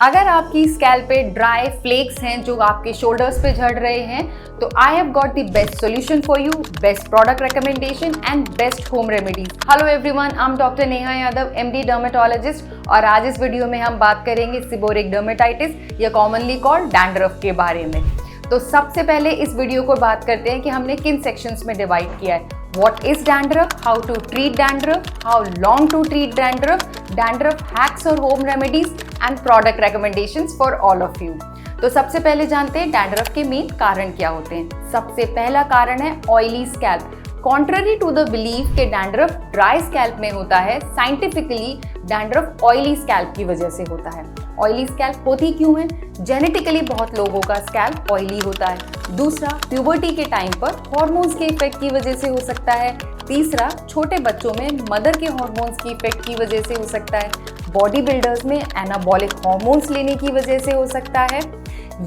अगर आपकी स्कैल्प पे ड्राई फ्लेक्स हैं जो आपके शोल्डर्स पे झड़ रहे हैं तो I have got the best solution for you, best product recommendation and best home remedies. Hello everyone, I am doctor Neha Yadav, MD dermatologist, और आज इस वीडियो में हम बात करेंगे सीबोरिक डर्मेटाइटिस या कॉमनली कॉल्ड डैंड्रफ के बारे में। तो सबसे पहले इस वीडियो को बात करते हैं कि हमने किन सेक्शंस में डिवाइड किया है। What is dandruff? How to treat dandruff? How long to treat dandruff? Dandruff hacks और home remedies and product recommendations for all of you. तो सबसे पहले जानते हैं डैंड्रफ के मेन कारण क्या होते हैं। सबसे पहला कारण है oily scalp. Contrary to the belief के डैंड्रफ ड्राई स्कैल्प में होता है, साइंटिफिकली डैंड्रफ ऑयली स्कैल्प की वजह से होता है। ऑयली स्कैल्प होती क्यों है? जेनेटिकली बहुत लोगों का स्कैल्प ऑयली होता है। दूसरा, प्यूबर्टी के टाइम पर हार्मोन्स के इफेक्ट की वजह से हो सकता है। तीसरा, छोटे बच्चों में मदर के हार्मोन्स की इफेक्ट की वजह से हो सकता है। बॉडी बिल्डर्स में एनाबॉलिक हार्मोन्स लेने की वजह से हो सकता है,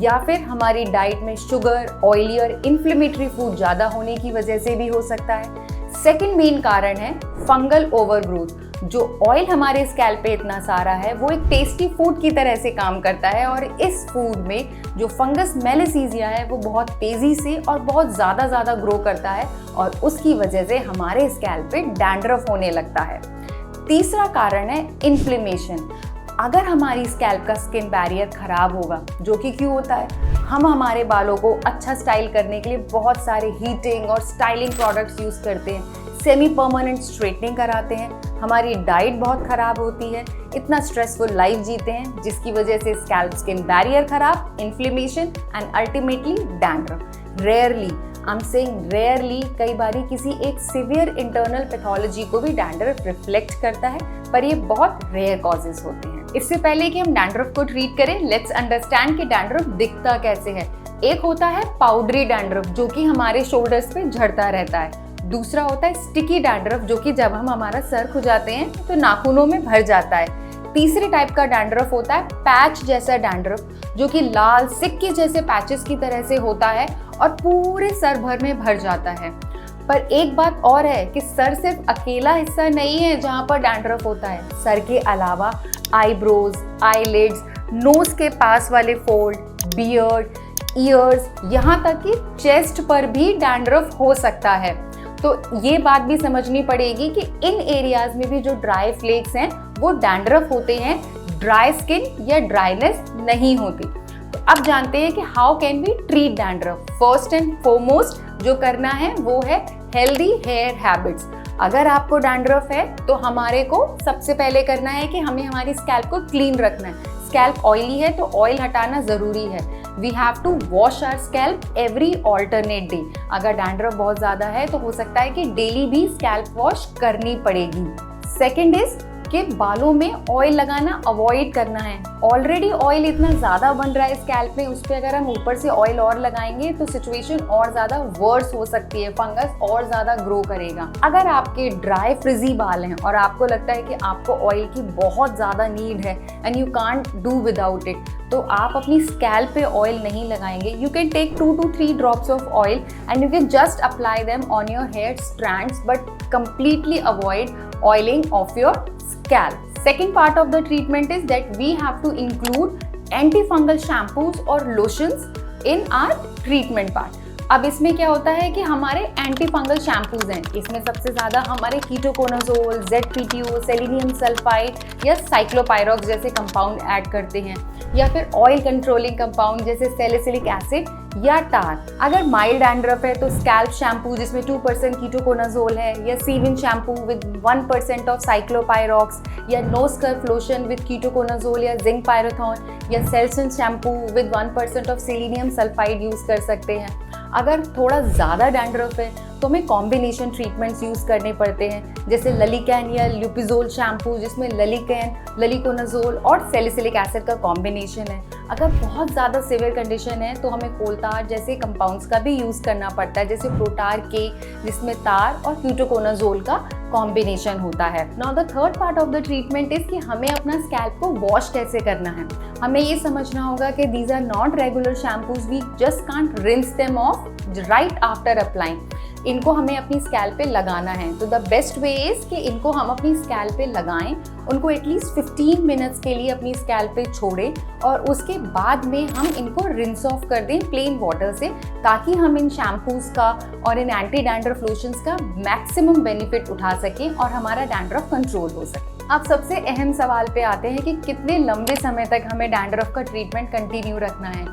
या फिर हमारी डाइट में शुगर, ऑयली और इन्फ्लेमेटरी फूड ज़्यादा होने की वजह से भी हो सकता है। सेकेंड मेन कारण है फंगल ओवरग्रोथ। जो ऑयल हमारे स्कैल्प पे इतना सारा है वो एक टेस्टी फूड की तरह से काम करता है, और इस फूड में जो फंगस मेलिसीजिया है वो बहुत तेज़ी से और बहुत ज़्यादा ग्रो करता है, और उसकी वजह से हमारे स्कैल्प पे डैंड्रफ होने लगता है। तीसरा कारण है इन्फ्लेमेशन। अगर हमारी स्कैल्प का स्किन बैरियर खराब होगा, जो कि क्यों होता है, हम हमारे बालों को अच्छा स्टाइल करने के लिए बहुत सारे हीटिंग और स्टाइलिंग प्रोडक्ट्स यूज़ करते हैं, सेमी परमानेंट स्ट्रेटनिंग कराते हैं, हमारी डाइट बहुत ख़राब होती है, इतना स्ट्रेसफुल लाइफ जीते हैं जिसकी वजह से स्कैल्प स्किन बैरियर खराब, inflammation and ultimately dandruff. Rarely, I am saying rarely, कई बारी किसी एक सिवियर इंटरनल पैथोलॉजी को भी डैंड्रफ रिफ्लेक्ट करता है, पर ये बहुत रेयर कॉजेज होते हैं। इससे पहले कि हम डैंड्रफ को ट्रीट करें, लेट्स अंडरस्टैंड कि डैंड्रफ दिखता कैसे है। एक होता है पाउडरी डैंड्रफ जो कि हमारे शोल्डर्स पे झड़ता रहता है। दूसरा होता है स्टिकी डैंड्रफ जो कि जब हम हमारा सर खुजाते हैं तो नाखूनों में भर जाता है। तीसरे टाइप का डैंड्रफ होता है पैच जैसा डैंड्रफ जो कि लाल सिक्के जैसे पैचेस की तरह से होता है और पूरे सर भर में भर जाता है। पर एक बात और है कि सर सिर्फ अकेला हिस्सा नहीं है जहाँ पर डैंड्रफ होता है। सर के अलावा आईब्रोज, आईलिड्स, नोज के पास वाले फोल्ड, बियर्ड, ईयर्स, यहाँ तक कि चेस्ट पर भी डैंड्रफ हो सकता है। तो ये बात भी समझनी पड़ेगी कि इन एरियाज में भी जो ड्राई फ्लेक्स हैं वो डैंड्रफ होते हैं, ड्राई स्किन या ड्राइनेस नहीं होती। तो अब जानते हैं कि how can we treat dandruff. First and foremost जो करना है वो है हेल्दी हेयर हैबिट्स। अगर आपको डैंड्रफ है तो हमारे को सबसे पहले करना है कि हमें हमारी स्कैल्प को क्लीन रखना है। स्कैल्प ऑयली है तो ऑयल हटाना ज़रूरी है। We have to wash our scalp every alternate day. अगर डैंड्रफ बहुत ज़्यादा है तो हो सकता है कि डेली भी स्कैल्प वॉश करनी पड़ेगी। सेकेंड इज कि बालों में ऑयल लगाना अवॉइड करना है। ऑलरेडी ऑयल इतना ज़्यादा बन रहा है स्कैल्प में, उस पर अगर हम ऊपर से ऑयल और लगाएंगे तो सिचुएशन और ज़्यादा वर्स हो सकती है, फंगस और ज़्यादा ग्रो करेगा। अगर आपके ड्राई फ्रिजी बाल हैं और आपको लगता है कि आपको ऑयल की बहुत ज़्यादा नीड है and you can't do without it, तो आप अपनी स्कैल्प पे ऑयल नहीं लगाएंगे। You can take 2 to 3 drops of oil and you can just apply them on your hair strands, but completely avoid oiling of your scalp. Second part of the treatment is that we have to include antifungal shampoos or lotions in our treatment part. अब इसमें क्या होता है कि हमारे anti fungal shampoos हैं, इसमें सबसे ज़्यादा हमारे कीटोकोनाजोल, ZPTO, सेलेनियम सल्फाइड या साइक्लोपायरॉक्स जैसे कंपाउंड ऐड करते हैं, या फिर ऑयल कंट्रोलिंग कंपाउंड जैसे सैलिसिलिक एसिड या टार। अगर माइल्ड डैंड्रफ है तो स्कैल्प शैम्पू जिसमें 2% कीटोकोनाजोल है, या सीविन शैम्पू विद 1% ऑफ साइक्लोपायरॉक्स, या no scurf lotion with ketoconazole या जिंक पायरोथॉन, या Selsun shampoo with 1% of selenium sulphide use कर सकते हैं। अगर थोड़ा ज़्यादा डैंड्रफ है तो हमें कॉम्बिनेशन ट्रीटमेंट्स यूज़ करने पड़ते हैं, जैसे ललिकैन या ल्यूपिजोल शैम्पू जिसमें ललिकैन, ललिकोनाजोल और सैलिसिलिक एसिड का कॉम्बिनेशन है। अगर बहुत ज़्यादा सीवियर कंडीशन है तो हमें कोलतार जैसे कंपाउंड्स का भी यूज़ करना पड़ता है, जैसे प्रोटार के जिसमें तार और कीटोकोनाजोल का कॉम्बिनेशन होता है। Now the third part of the treatment is कि हमें अपना स्कैल्प को वॉश कैसे करना है। हमें ये समझना होगा कि these are not regular shampoos, we just can't rinse them off right after applying. इनको हमें अपनी स्कैल्प पे लगाना है। तो द बेस्ट वे इज़ कि इनको हम अपनी स्कैल्प पे लगाएं, उनको एटलीस्ट 15 मिनट्स के लिए अपनी स्कैल्प पे छोड़ें और उसके बाद में हम इनको रिंस ऑफ कर दें प्लेन वाटर से, ताकि हम इन शैम्पूज़ का और इन एंटी डैंड्रफ लोशंस का मैक्सिमम बेनिफिट उठा सकें और हमारा डैंड्रफ कंट्रोल हो सके। अब सबसे अहम सवाल पे आते हैं कि कितने लंबे समय तक हमें डैंड्रफ का ट्रीटमेंट कंटिन्यू रखना है।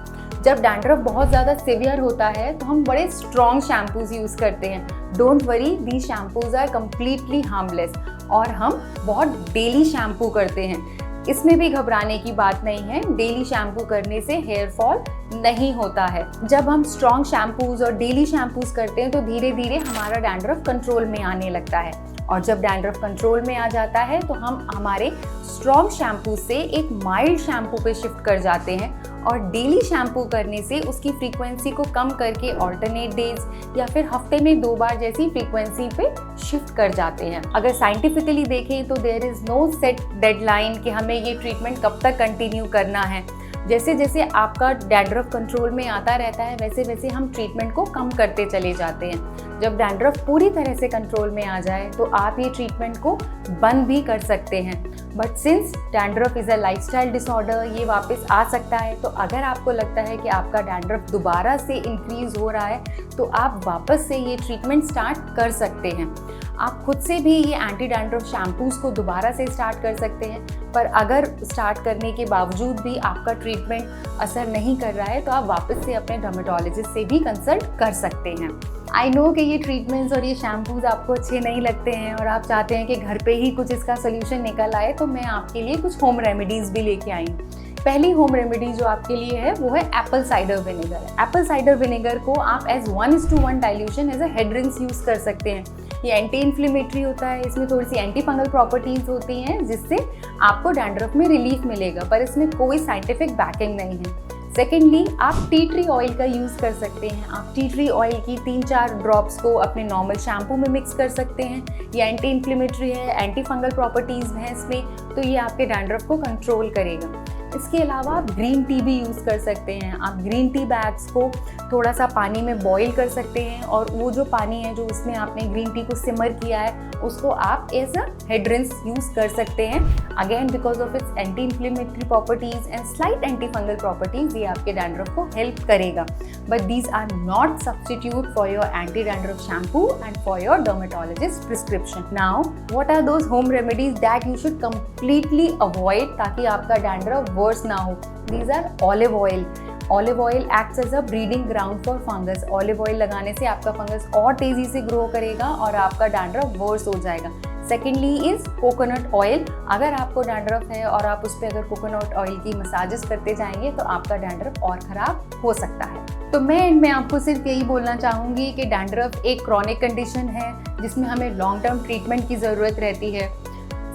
जब डैंड्रफ बहुत ज़्यादा सिवियर होता है तो हम बड़े स्ट्रॉन्ग शैम्पूज़ यूज़ करते हैं। Don't worry, these shampoos are completely harmless और हम बहुत डेली शैम्पू करते हैं। इसमें भी घबराने की बात नहीं है, डेली शैम्पू करने से हेयर फॉल नहीं होता है। जब हम स्ट्रॉन्ग शैम्पूज़ और डेली शैम्पूज़ करते हैं तो धीरे धीरे हमारा डैंड्रफ कंट्रोल में आने लगता है और जब डैंड्रफ कंट्रोल में आ जाता है तो हम हमारे स्ट्रॉन्ग शैम्पू से एक माइल्ड शैम्पू पे शिफ्ट कर जाते हैं और डेली शैम्पू करने से उसकी फ्रीक्वेंसी को कम करके ऑल्टरनेट डेज या फिर हफ्ते में 2 बार जैसी फ्रीक्वेंसी पे शिफ्ट कर जाते हैं। अगर साइंटिफिकली देखें तो there is no set deadline कि हमें ये ट्रीटमेंट कब तक कंटिन्यू करना है। जैसे जैसे आपका डैंड्रफ कंट्रोल में आता रहता है वैसे वैसे हम ट्रीटमेंट को कम करते चले जाते हैं। जब डैंड्रफ पूरी तरह से कंट्रोल में आ जाए तो आप ये ट्रीटमेंट को बंद भी कर सकते हैं। But since dandruff is a lifestyle disorder, ये वापस आ सकता है। तो अगर आपको लगता है कि आपका डैंड्रफ दोबारा से इंक्रीज हो रहा है तो आप वापस से ये ट्रीटमेंट स्टार्ट कर सकते हैं। आप खुद से भी ये एंटी डैंड्रफ शैम्पूज़ को दोबारा से स्टार्ट कर सकते हैं, पर अगर स्टार्ट करने के बावजूद भी आपका ट्रीटमेंट असर नहीं कर रहा है तो आप वापस से अपने डर्मेटोलॉजिस्ट से भी कंसल्ट कर सकते हैं। आई नो कि ये ट्रीटमेंट्स और ये शैम्पूज़ आपको अच्छे नहीं लगते हैं और आप चाहते हैं कि घर पे ही कुछ इसका सोल्यूशन निकल आए, तो मैं आपके लिए कुछ होम रेमेडीज़ भी लेके आई हूँ। पहली होम रेमेडी जो आपके लिए है वो है apple cider vinegar. Apple cider vinegar को आप as 1:1 dilution as a head rinse use कर सकते हैं। ये एंटी इन्फ्लेमेटरी होता है, इसमें थोड़ी सी एंटी फंगल प्रॉपर्टीज़ होती हैं जिससे आपको डैंड्रफ में रिलीफ मिलेगा, पर इसमें कोई साइंटिफिक बैकिंग नहीं है। सेकेंडली, आप टी ट्री ऑयल का यूज़ कर सकते हैं। आप टी ट्री ऑयल की 3-4 ड्रॉप्स को अपने नॉर्मल शैम्पू में मिक्स कर सकते हैं। ये एंटी इन्फ्लेमेटरी है, एंटी फंगल प्रॉपर्टीज़ हैं इसमें, तो ये आपके डैंड्रफ को कंट्रोल करेगा। इसके अलावा आप ग्रीन टी भी यूज़ कर सकते हैं। आप ग्रीन टी बैग्स को थोड़ा सा पानी में बॉईल कर सकते हैं और वो जो पानी है जो उसमें आपने ग्रीन टी को सिमर किया है उसको आप as a head rinse use कर सकते हैं। Again because of its anti inflammatory properties and slight anti fungal properties, ये आपके डैंड्रफ को हेल्प करेगा। But these are not substitute for your anti dandruff shampoo and for your dermatologist prescription. Now what are those home remedies that you should completely avoid ताकि आपका dandruff verse ना हो? These are olive oil. Olive oil acts as a breeding ground for fungus. Olive oil लगाने से आपका fungus और तेज़ी से ग्रो करेगा और आपका डैंड्रफ वर्स हो जाएगा। Secondly is coconut oil. अगर आपको डैंड्रफ है और आप उस पर अगर कोकोनट ऑयल की मसाजेस करते जाएंगे तो आपका डैंड्रफ और ख़राब हो सकता है। तो मैं एंड में आपको सिर्फ यही बोलना चाहूँगी कि डैंड्रफ एक क्रॉनिक कंडीशन है जिसमें हमें लॉन्ग टर्म ट्रीटमेंट की ज़रूरत रहती है।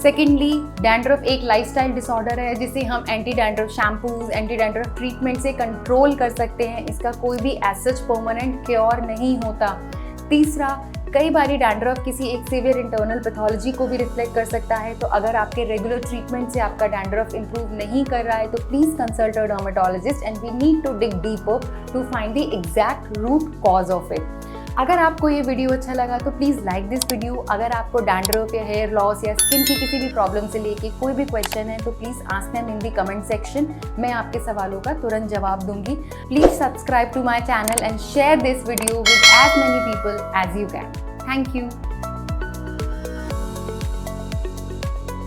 सेकेंडली, डैंड्रफ एक लाइफस्टाइल डिसऑर्डर है जिसे हम anti dandruff shampoos, anti dandruff treatment से कंट्रोल कर सकते हैं। इसका कोई भी एज सच परमानेंट क्योर नहीं होता। तीसरा, कई बारी डैंड्रफ किसी एक सीवियर इंटरनल पैथोलॉजी को भी रिफ्लेक्ट कर सकता है। तो अगर आपके रेगुलर ट्रीटमेंट से आपका डैंड्रफ इंप्रूव नहीं कर रहा है तो please consult a dermatologist and we need to dig deeper to find the exact root cause of it. अगर आपको ये वीडियो अच्छा लगा तो प्लीज़ लाइक दिस वीडियो। अगर आपको डैंड्रफ या हेयर लॉस या स्किन की किसी भी प्रॉब्लम से लेके कोई भी क्वेश्चन है तो please ask them in the comment section. मैं आपके सवालों का तुरंत जवाब दूंगी। Please subscribe to my channel and share this video with as many people as you can. Thank you.